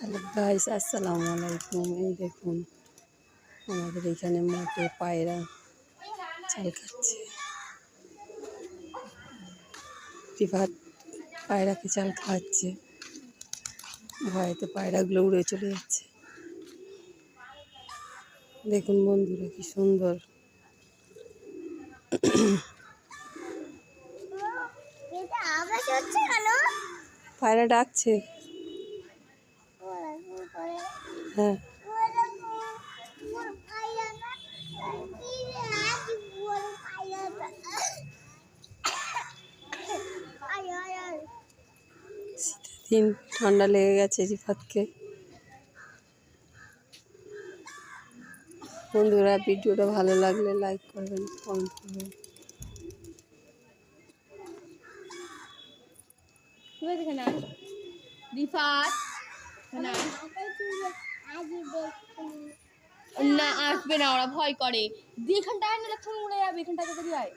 Hello guys, আসসালামু আলাইকুম। এই দেখুন আমাদের এখানে মাঠে পায়রা চাল খাচ্ছে। রিফাত পায়রাকে চাল খাওয়াচ্ছে, ভয়েতে পায়রাগুলো উড়ে চলে যাচ্ছে। দেখুন বন্ধুরা কি সুন্দর। পায়রা ডাকছে। হ্যাঁ, শীতের দিন ঠান্ডা লেগে গেছে রিফাতকে। বন্ধুরা ভিডিওটা ভালো লাগলে লাইক করবেন, কমেন্ট করবেন। না আসবে না, ওরা ভয় করে। এখানটায় না উড়ে যাবে, এখানটায়